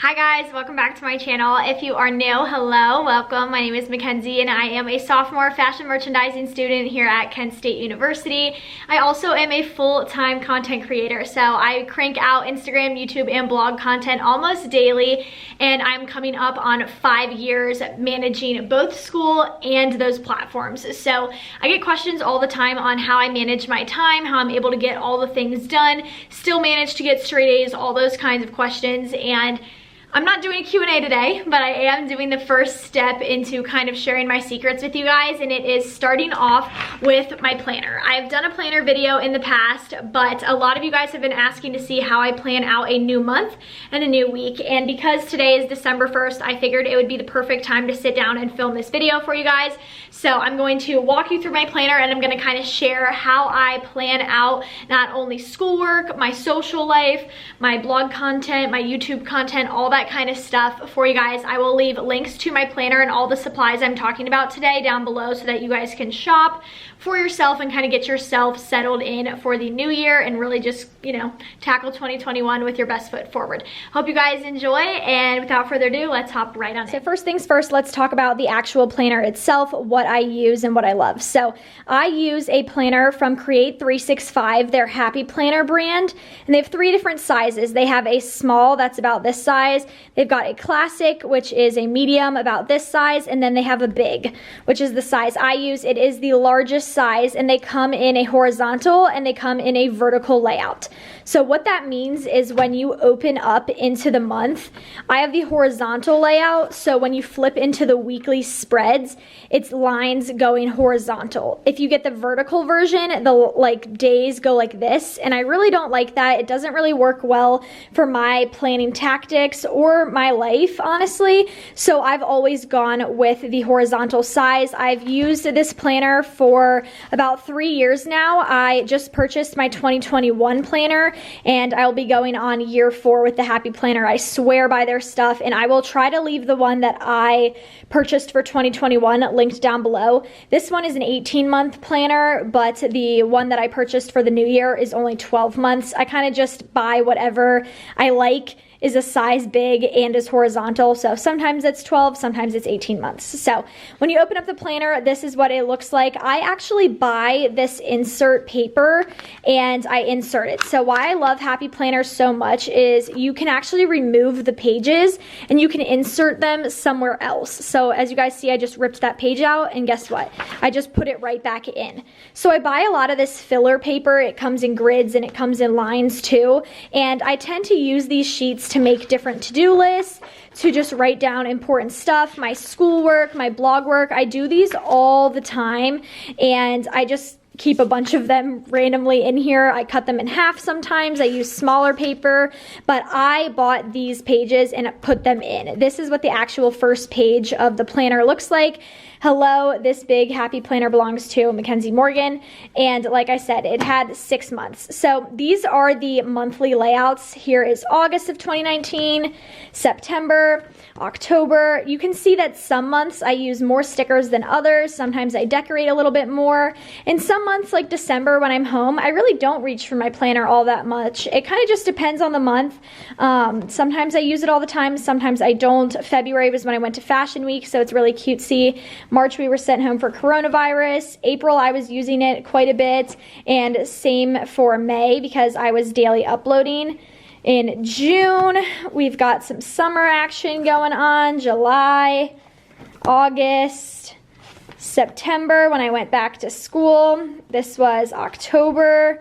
Hi guys, welcome back to my channel. If you are new, hello, welcome. My name is Mckenzie and I am a sophomore fashion merchandising student here at Kent State University. I also am a full-time content creator, so I crank out Instagram, YouTube, and blog content almost daily, and I'm coming up on 5 years managing both school and those platforms. So I get questions all the time on how I manage my time, how I'm able to get all the things done, still manage to get straight A's, all those kinds of questions. And I'm not doing a Q&A today, but I am doing the first step into kind of sharing my secrets with you guys, and it is starting off with my planner. I've done a planner video in the past, but a lot of you guys have been asking to see how I plan out a new month and a new week, and because today is December 1st, I figured it would be the perfect time to sit down and film this video for you guys. So I'm going to walk you through my planner, and I'm going to kind of share how I plan out not only schoolwork, my social life, my blog content, my YouTube content, all that kind of stuff for you guys. I will leave links to my planner and all the supplies I'm talking about today down below so that you guys can shop for yourself and kind of get yourself settled in for the new year and really just, you know, tackle 2021 with your best foot forward. Hope you guys enjoy, and without further ado, let's hop right on in. So first things first, let's talk about the actual planner itself, what I use and what I love. So I use a planner from Create 365, their Happy Planner brand, and they have 3 different sizes. They have a small that's about this size, they've got a classic, which is a medium about this size, and then they have a big, which is the size I use. It is the largest size, and they come in a horizontal and they come in a vertical layout. So what that means is when you open up into the month, I have the horizontal layout, so when you flip into the weekly spreads, it's lines going horizontal. If you get the vertical version, the days go like this, and I really don't like that. It doesn't really work well for my planning tactics or my life, honestly. So I've always gone with the horizontal size. I've used this planner for about 3 years now. I just purchased my 2021 planner, and I'll be going on year 4 with the Happy Planner. I swear by their stuff, and I will try to leave the one that I purchased for 2021 linked down below. This one is an 18-month planner, but the one that I purchased for the new year is only 12 months. I kind of just buy whatever I like is a size big and is horizontal. So sometimes it's 12, sometimes it's 18 months. So when you open up the planner, this is what it looks like. I actually buy this insert paper and I insert it. So why I love Happy Planners so much is you can actually remove the pages and you can insert them somewhere else. So as you guys see, I just ripped that page out, and guess what? I just put it right back in. So I buy a lot of this filler paper. It comes in grids and it comes in lines too. And I tend to use these sheets to make different to-do lists, to just write down important stuff, my schoolwork, my blog work. I do these all the time, and I just keep a bunch of them randomly in here. I cut them in half sometimes. I use smaller paper, but I bought these pages and put them in. This is what the actual first page of the planner looks like. Hello, this big Happy Planner belongs to Mackenzie Morgan, and like I said, it had 6 months. So these are the monthly layouts. Here is August of 2019, September, October. You can see that some months I use more stickers than others. Sometimes I decorate a little bit more. In some months, like December when I'm home, I really don't reach for my planner all that much. It kind of just depends on the month. Sometimes I use it all the time, sometimes I don't. February was when I went to Fashion Week, so it's really cutesy. March we were sent home for coronavirus. April I was using it quite a bit, and same for May because I was daily uploading. In June we've got some summer action going on. July, August, September when I went back to school. This was October.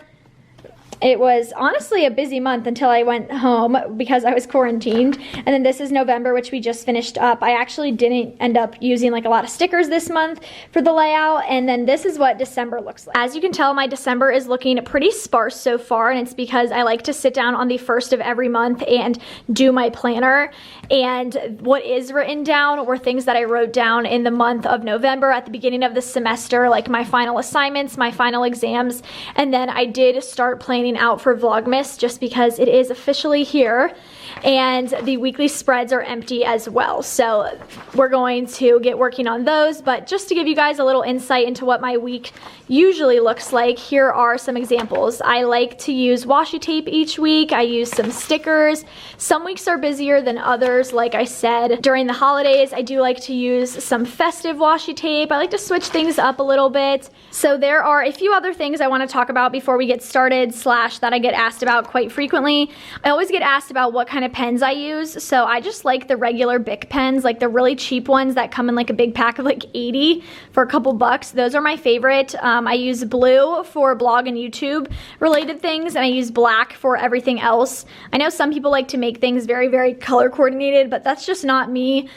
It was honestly a busy month until I went home because I was quarantined. And then this is November, which we just finished up. I actually didn't end up using like a lot of stickers this month for the layout. And then this is what December looks like. As you can tell, my December is looking pretty sparse so far, and it's because I like to sit down on the 1st of every month and do my planner. And what is written down were things that I wrote down in the month of November at the beginning of the semester, like my final assignments, my final exams. And then I did start planning out for Vlogmas just because it is officially here. and the weekly spreads are empty as well. So we're going to get working on those, but just to give you guys a little insight into what my week usually looks like, here are some examples. I like to use washi tape each week. I use some stickers. Some weeks are busier than others. Like I said, during the holidays, I do like to use some festive washi tape. I like to switch things up a little bit. So there are a few other things I want to talk about before we get started, slash that I get asked about quite frequently. I always get asked about what kind of pens I use. So I just like the regular Bic pens, like the really cheap ones that come in like a big pack of like 80 for a couple bucks. Those are my favorite. I use blue for blog and YouTube related things, and I use black for everything else. I know some people like to make things very, very color coordinated, but that's just not me.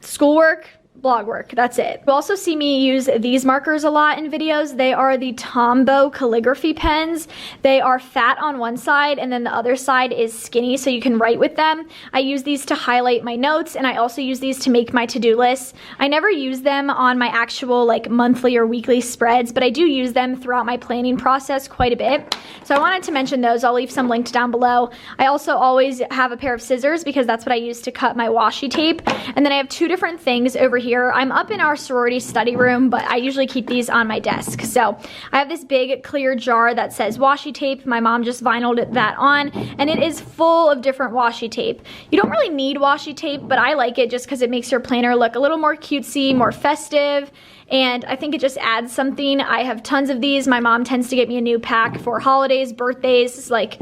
Schoolwork, blog work, that's it. You'll also see me use these markers a lot in videos. They are the Tombow Calligraphy pens. They are fat on one side and then the other side is skinny, so you can write with them. I use these to highlight my notes, and I also use these to make my to-do lists. I never use them on my actual like monthly or weekly spreads, but I do use them throughout my planning process quite a bit. So I wanted to mention those. I'll leave some linked down below. I also always have a pair of scissors because that's what I use to cut my washi tape. And then I have two different things over here. I'm up in our sorority study room, but I usually keep these on my desk. So I have this big clear jar that says washi tape. My mom just vinyled that on, and it is full of different washi tape. You don't really need washi tape, but I like it just because it makes your planner look a little more cutesy, more festive, and I think it just adds something. I have tons of these. My mom tends to get me a new pack for holidays, birthdays, like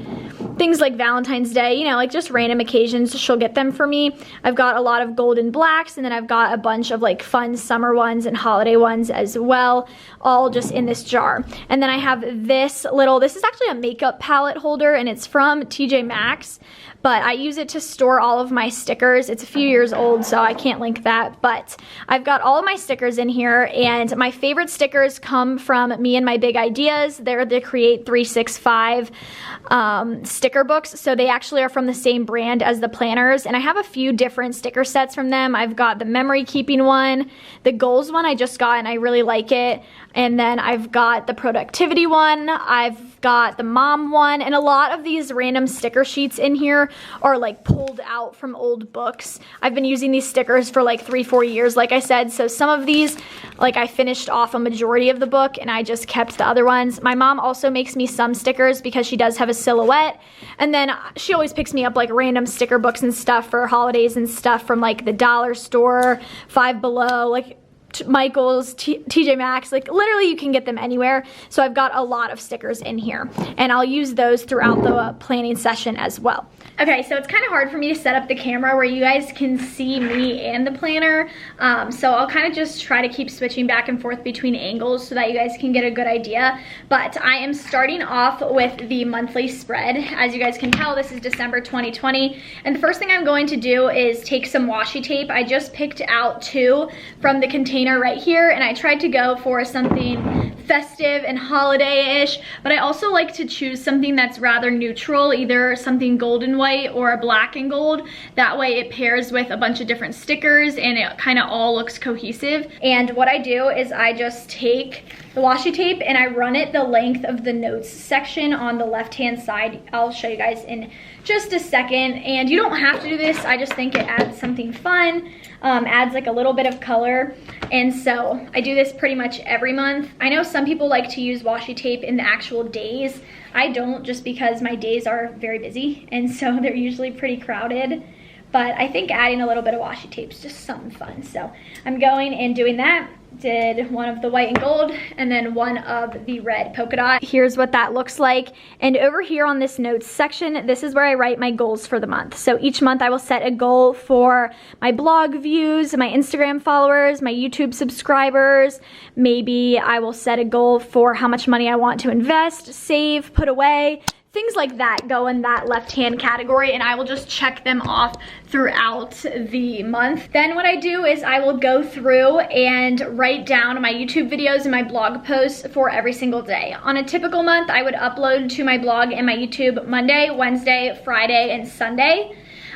things like Valentine's Day, you know, like just random occasions, she'll get them for me. I've got a lot of golden blacks, and then I've got a bunch of like fun summer ones and holiday ones as well, all just in this jar. And then I have this is actually a makeup palette holder, and it's from TJ Maxx, but I use it to store all of my stickers. It's a few years old, so I can't link that, but I've got all of my stickers in here, and my favorite stickers come from me and my big ideas. They're the Create 365 sticker books, so they actually are from the same brand as the planners, and I have a few different sticker sets from them. I've got the memory keeping one, the goals one I just got and I really like it, and then I've got the productivity one, I've got the mom one, and a lot of these random sticker sheets in here are like pulled out from old books. I've been using these stickers for like 3-4 years, like I said, so some of these, like I finished off a majority of the book and I just kept the other ones. My mom also makes me some stickers because she does have a silhouette, and then she always picks me up like random sticker books and stuff for holidays and stuff from like the dollar store, Five Below, like Michael's, TJ Maxx, like literally you can get them anywhere. So I've got a lot of stickers in here, and I'll use those throughout the planning session as well. Okay, so it's kind of hard for me to set up the camera where you guys can see me and the planner, so I'll kind of just try to keep switching back and forth between angles so that you guys can get a good idea. But I am starting off with the monthly spread. As you guys can tell, this is December 2020, and the first thing I'm going to do is take some washi tape. I just picked out 2 from the container right here, and I tried to go for something festive and holiday-ish, but I also like to choose something that's rather neutral, either something gold and white or a black and gold. That way it pairs with a bunch of different stickers and it kind of all looks cohesive. And what I do is I just take the washi tape and I run it the length of the notes section on the left-hand side. I'll show you guys in just a second, and you don't have to do this. I just think it adds something fun, adds like a little bit of color, and so I do this pretty much every month. I know some people like to use washi tape in the actual days. I don't, just because my days are very busy, and so they're usually pretty crowded, but I think adding a little bit of washi tape is just something fun. So I'm going and doing that. Did one of the white and gold and then one of the red polka dot. Here's what that looks like. And over here on this notes section, this is where I write my goals for the month. So each month I will set a goal for my blog views, my Instagram followers, my YouTube subscribers. Maybe I will set a goal for how much money I want to invest, save, put away. Things like that go in that left-hand category, and I will just check them off throughout the month. Then what I do is I will go through and write down my YouTube videos and my blog posts for every single day. On a typical month, I would upload to my blog and my YouTube Monday, Wednesday, Friday, and Sunday.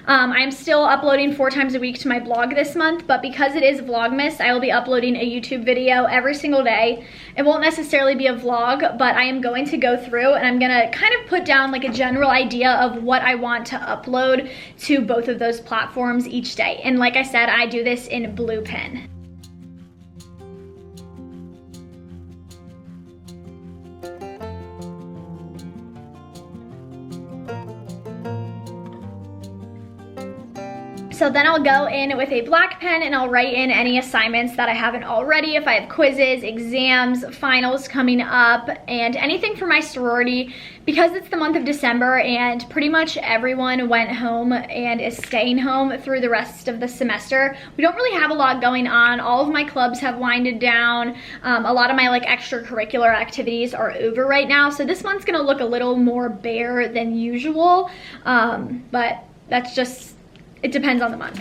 I'm still uploading 4 times a week to my blog this month, but because it is Vlogmas, I will be uploading a YouTube video every single day. It won't necessarily be a vlog, but I am going to go through and I'm gonna kind of put down like a general idea of what I want to upload to both of those platforms each day. And like I said, I do this in blue pen. So then I'll go in with a black pen and I'll write in any assignments that I haven't already. If I have quizzes, exams, finals coming up, and anything for my sorority. Because it's the month of December and pretty much everyone went home and is staying home through the rest of the semester, we don't really have a lot going on. All of my clubs have winded down. A lot of my like extracurricular activities are over right now. So this month's gonna look a little more bare than usual, but that's just, it depends on the month.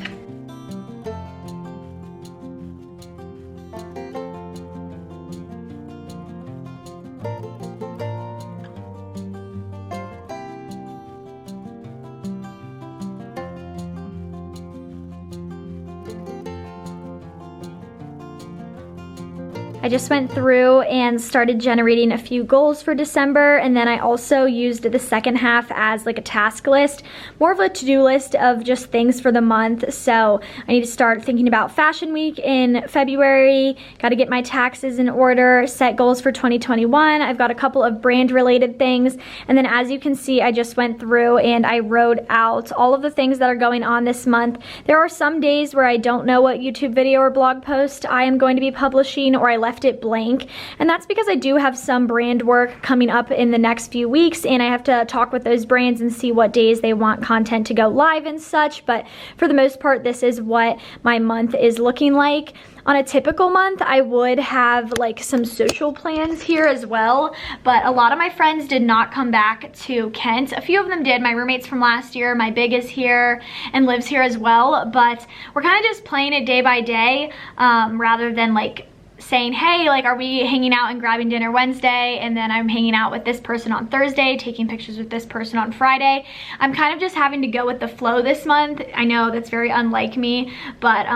I just went through and started generating a few goals for December, and then I also used the second half as like a task list, more of a to-do list of just things for the month. So I need to start thinking about Fashion Week in February, got to get my taxes in order, set goals for 2021. I've got a couple of brand related things, and then as you can see, I just went through and I wrote out all of the things that are going on this month. There are some days where I don't know what YouTube video or blog post I am going to be publishing, or I left it blank, and that's because I do have some brand work coming up in the next few weeks, and I have to talk with those brands and see what days they want content to go live and such. But for the most part, this is what my month is looking like. On a typical month, I would have like some social plans here as well, but a lot of my friends did not come back to Kent. A few of them did. My roommates from last year, my big is here and lives here as well, but we're kind of just playing it day by day, rather than like saying, hey, like, are we hanging out and grabbing dinner Wednesday, and then I'm hanging out with this person on Thursday, taking pictures with this person on Friday. I'm kind of just having to go with the flow this month. I know that's very unlike me, but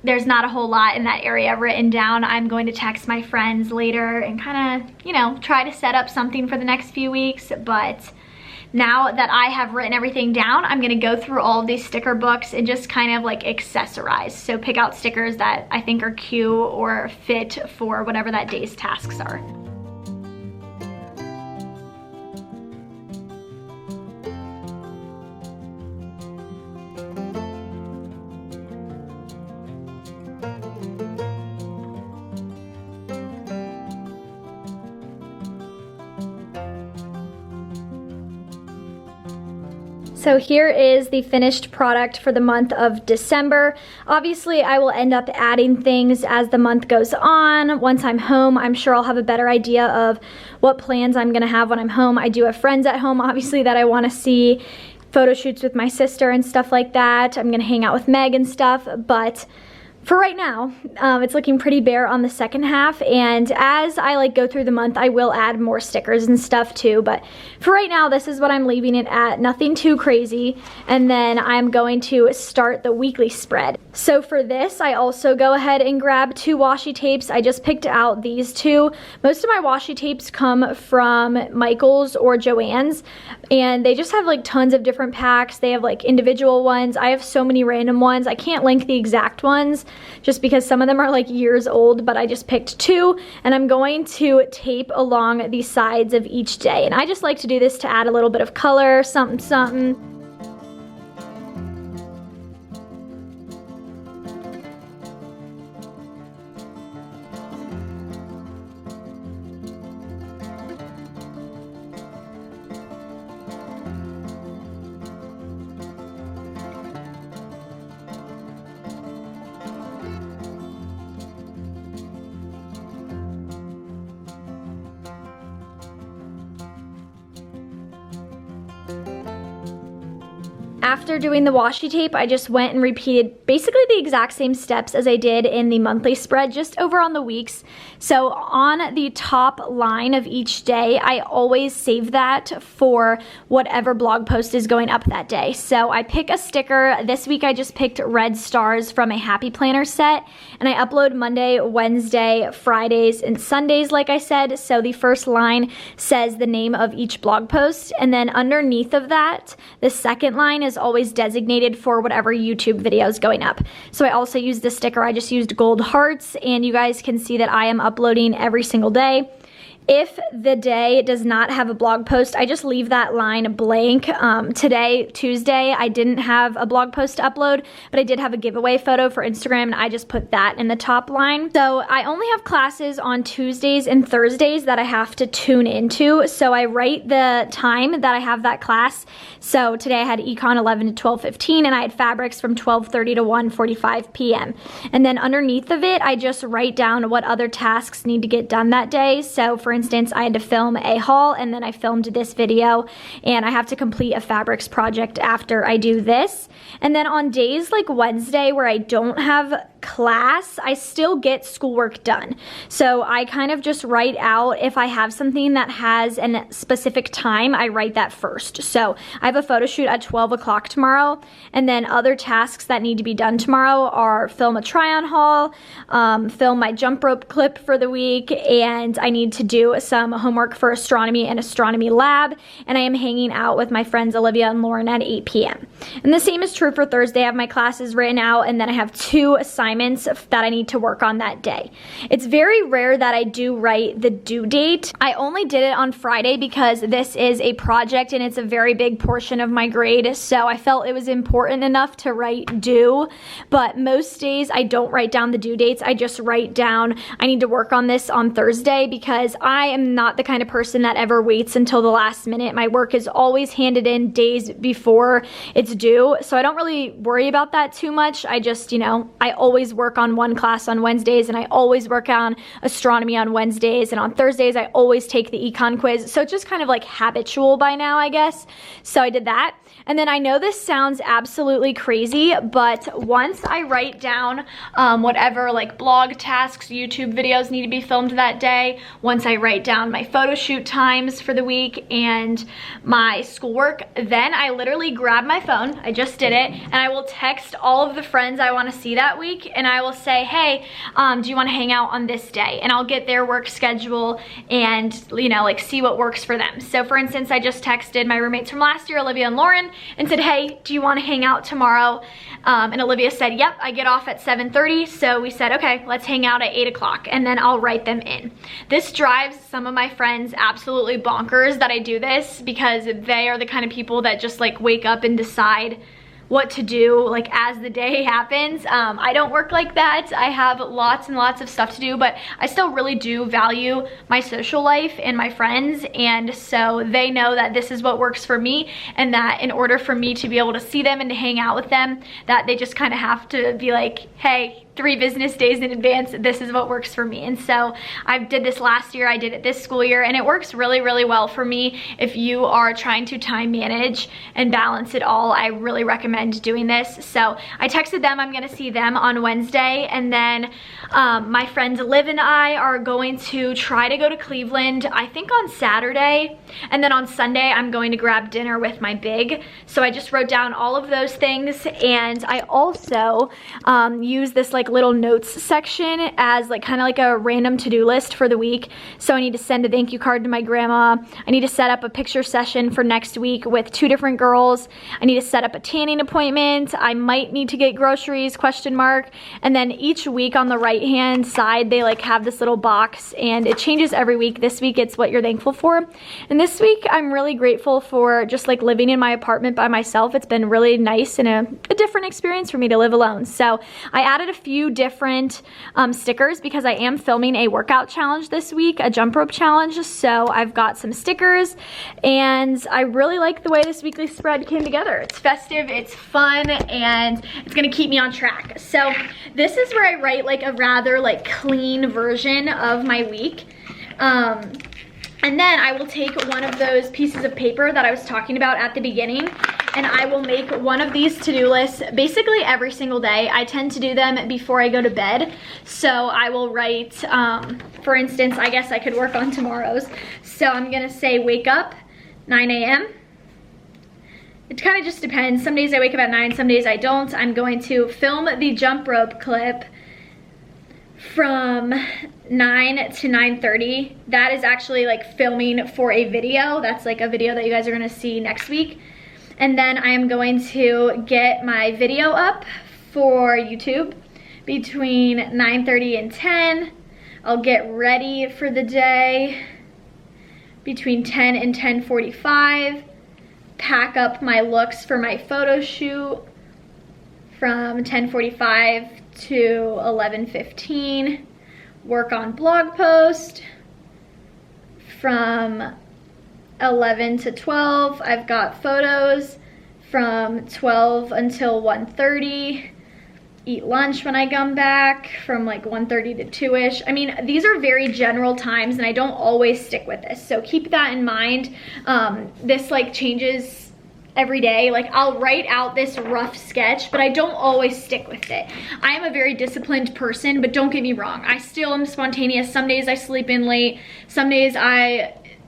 there's not a whole lot in that area written down. I'm going to text my friends later and kind of, you know, try to set up something for the next few weeks. But now that I have written everything down, I'm gonna go through all of these sticker books and just kind of like accessorize. So pick out stickers that I think are cute or fit for whatever that day's tasks are. So here is the finished product for the month of December. Obviously, I will end up adding things as the month goes on. Once I'm home, I'm sure I'll have a better idea of what plans I'm gonna have when I'm home. I do have friends at home, obviously, that I wanna see, photo shoots with my sister and stuff like that. I'm gonna hang out with Meg and stuff, but for right now, it's looking pretty bare on the second half, and as I like go through the month, I will add more stickers and stuff too, but for right now, this is what I'm leaving it at, nothing too crazy, and then I'm going to start the weekly spread. So for this, I also go ahead and grab 2 washi tapes. I just picked out these 2. Most of my washi tapes come from Michael's or Joann's, and they just have like tons of different packs. They have like individual ones. I have so many random ones. I can't link the exact ones, just because some of them are like years old, but I just picked 2, and I'm going to tape along the sides of each day. And I just like to do this to add a little bit of color, something, something. After doing the washi tape, I just went and repeated basically the exact same steps as I did in the monthly spread, just over on the weeks. So on the top line of each day, I always save that for whatever blog post is going up that day. So I pick a sticker. This week I just picked red stars from a Happy Planner set, and I upload Monday, Wednesday, Fridays, and Sundays, like I said. So the first line says the name of each blog post, and then underneath of that, the second line is always designated for whatever YouTube video is going up. So I also used the sticker. I just used gold hearts, and you guys can see that I am uploading every single day. If the day does not have a blog post, I just leave that line blank. Today, Tuesday, I didn't have a blog post to upload, but I did have a giveaway photo for Instagram, and I just put that in the top line. So I only have classes on Tuesdays and Thursdays that I have to tune into. So I write the time that I have that class. So today I had Econ 11 to 12:15, and I had Fabrics from 12:30 to 1:45 p.m. And then underneath of it, I just write down what other tasks need to get done that day. So for instance, I had to film a haul, and then I filmed this video, and I have to complete a fabrics project after I do this. And then on days like Wednesday where I don't have class, I still get schoolwork done. So I kind of just write out, if I have something that has a specific time, I write that first. So I have a photo shoot at 12 o'clock tomorrow, and then other tasks that need to be done tomorrow are film a try-on haul, film my jump rope clip for the week, and I need to do some homework for astronomy and astronomy lab, and I am hanging out with my friends Olivia and Lauren at 8 p.m. And the same is true for Thursday. I have my classes written out, and then I have 2 assignments that I need to work on that day. It's very rare that I do write the due date. I only did it on Friday because this is a project and it's a very big portion of my grade, so I felt it was important enough to write due. But most days I don't write down the due dates. I just write down, I need to work on this on Thursday, because I am not the kind of person that ever waits until the last minute. My work is always handed in days before it's due, so I don't really worry about that too much. I just, I always work on one class on Wednesdays, and I always work on astronomy on Wednesdays, and on Thursdays I always take the econ quiz. So it's just kind of like habitual by now, I guess. So I did that. And then I know this sounds absolutely crazy, but once I write down whatever like blog tasks, YouTube videos need to be filmed that day, once I write down my photo shoot times for the week and my schoolwork, then I literally grab my phone, I just did it, and I will text all of the friends I want to see that week, and I will say, hey, do you want to hang out on this day? And I'll get their work schedule and, like see what works for them. So for instance, I just texted my roommates from last year, Olivia and Lauren, and said, hey, do you want to hang out tomorrow? And Olivia said, yep, I get off at 7:30. So we said, okay, let's hang out at 8 o'clock, and then I'll write them in. This drives some of my friends absolutely bonkers that I do this, because they are the kind of people that just like wake up and decide what to do like as the day happens. I don't work like that. I have lots and lots of stuff to do, but I still really do value my social life and my friends, and so they know that this is what works for me, and that in order for me to be able to see them and to hang out with them, that they just kind of have to be like, hey, 3 business days in advance, this is what works for me. And so I did this last year, I did it this school year, and it works really, really well for me. If you are trying to time manage and balance it all, I really recommend doing this. So I texted them, I'm gonna see them on Wednesday, and then my friends Liv and I are going to try to go to Cleveland, I think on Saturday, and then on Sunday I'm going to grab dinner with my big. So I just wrote down all of those things, and I also use this like little notes section as like kind of like a random to-do list for the week. So I need to send a thank you card to my grandma. I need to set up a picture session for next week with 2 different girls. I need to set up a tanning appointment. I might need to get groceries, ? And then each week on the right hand side, they like have this little box, and it changes every week. This week it's what you're thankful for. And this week I'm really grateful for just like living in my apartment by myself. It's been really nice and a different experience for me to live alone. So I added a few different stickers because I am filming a workout challenge this week, a jump rope challenge. So I've got some stickers, and I really like the way this weekly spread came together. It's festive, it's fun, and it's gonna keep me on track. So this is where I write like a rather like clean version of my week. And then I will take one of those pieces of paper that I was talking about at the beginning, and I will make one of these to-do lists basically every single day. I tend to do them before I go to bed. So I will write, for instance, I guess I could work on tomorrow's. So I'm gonna say wake up, 9 a.m. It kind of just depends. Some days I wake up at 9, some days I don't. I'm going to film the jump rope clip from 9 to 9:30. That is actually like filming for a video. That's like a video that you guys are gonna see next week. And then I am going to get my video up for YouTube between 9:30 and 10. I'll get ready for the day between 10 and 10:45. Pack up my looks for my photo shoot from 10:45 to 11:15. Work on blog post from 11 to 12. I've got photos from 12 until 1:30. Eat lunch when I come back from like 1:30 to 2-ish. I mean, these are very general times and I don't always stick with this. So keep that in mind. This like changes every day. Like I'll write out this rough sketch, but I don't always stick with it. I am a very disciplined person, but don't get me wrong. I still am spontaneous. Some days I sleep in late. Some days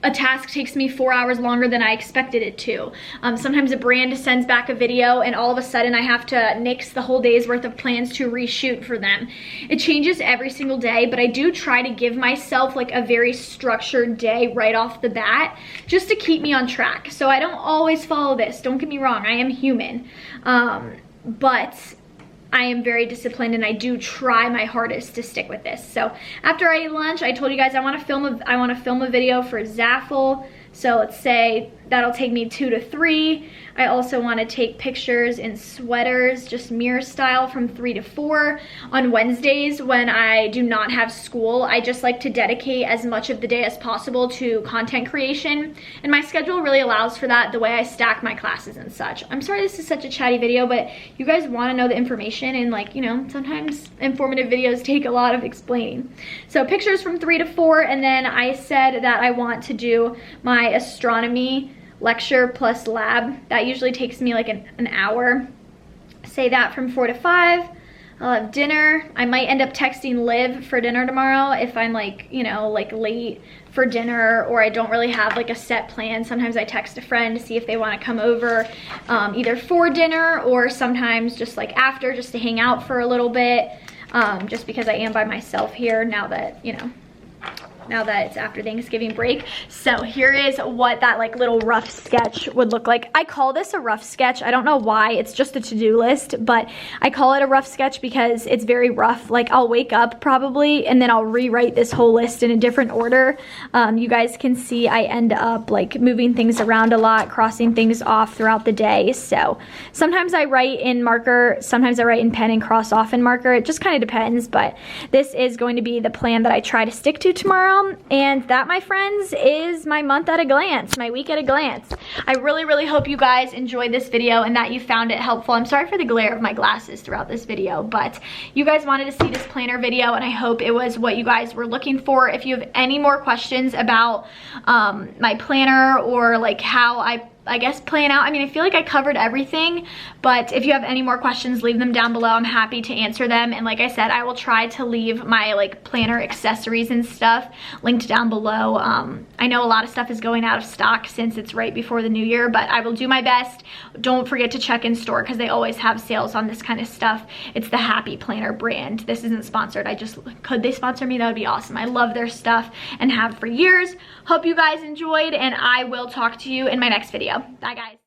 a task takes me 4 hours longer than I expected it to. Sometimes a brand sends back a video and all of a sudden I have to nix the whole day's worth of plans to reshoot for them. It changes every single day, but I do try to give myself like a very structured day right off the bat just to keep me on track. So I don't always follow this, don't get me wrong, I am human. But I am very disciplined and I do try my hardest to stick with this. So after I eat lunch, I told you guys I want to film a video for Zaffle. So let's say that'll take me 2 to 3. I also want to take pictures in sweaters, just mirror style, from 3 to 4. On Wednesdays when I do not have school, I just like to dedicate as much of the day as possible to content creation. And my schedule really allows for that, the way I stack my classes and such. I'm sorry this is such a chatty video, but you guys want to know the information, and like, you know, sometimes informative videos take a lot of explaining. So pictures from 3 to 4, and then I said that I want to do my astronomy lecture plus lab. That usually takes me like an hour. Say that from 4 to 5. I'll have dinner. I might end up texting Liv for dinner tomorrow if I'm like, you know, like late for dinner or I don't really have like a set plan. Sometimes I text a friend to see if they want to come over either for dinner or sometimes just like after, just to hang out for a little bit, just because I am by myself here now that, you know, now that it's after Thanksgiving break. So here is what that like little rough sketch would look like. I call this a rough sketch. I don't know why. It's just a to-do list, but I call it a rough sketch because it's very rough. Like I'll wake up probably and then I'll rewrite this whole list in a different order. You guys can see I end up like moving things around a lot, crossing things off throughout the day. So sometimes I write in marker, sometimes I write in pen and cross off in marker. It just kind of depends, but this is going to be the plan that I try to stick to tomorrow. And that, my friends, is my month at a glance, my week at a glance. I really hope you guys enjoyed this video and that you found it helpful. I'm sorry for the glare of my glasses throughout this video, but you guys wanted to see this planner video and I hope it was what you guys were looking for. If you have any more questions about my planner or like how I guess plan out, I mean, I feel like I covered everything, but if you have any more questions, leave them down below. I'm happy to answer them. And like I said, I will try to leave my like planner accessories and stuff linked down below. I know a lot of stuff is going out of stock since it's right before the new year, but I will do my best. Don't forget to check in store because they always have sales on this kind of stuff. It's the Happy Planner brand. This isn't sponsored. Could they sponsor me? That would be awesome. I love their stuff and have for years. Hope you guys enjoyed, and I will talk to you in my next video. Bye guys.